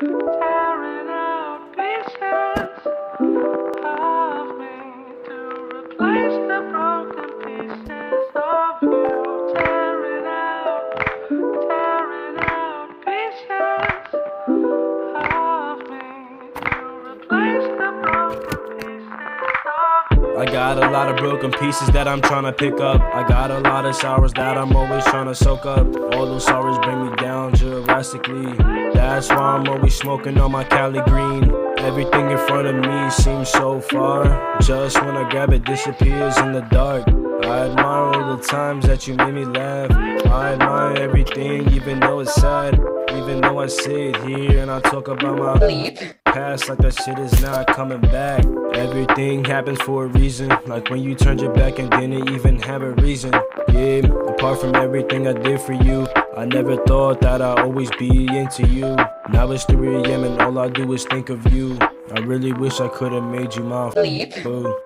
tearing out pieces of me to replace the broken pieces of you. Tearing out pieces of me to replace the broken pieces of you. I got a lot of broken pieces that I'm trying to pick up. I got a lot of sorrows that I'm always trying to soak up. All those sorrows bring me down drastically. That's why I'm always smoking on my Cali Green. Everything in front of me seems so far. Just when I grab it, disappears in the dark. I admire all the times that you made me laugh. I admire everything, even though it's sad. Even though I sit here and I talk about my past like that shit is not coming back. Everything happens for a reason, like when you turned your back and didn't even have a reason. Yeah, apart from everything I did for you, I never thought that I'd always be into you. Now it's 3 AM and all I do is think of you. I really wish I could've made you my boo.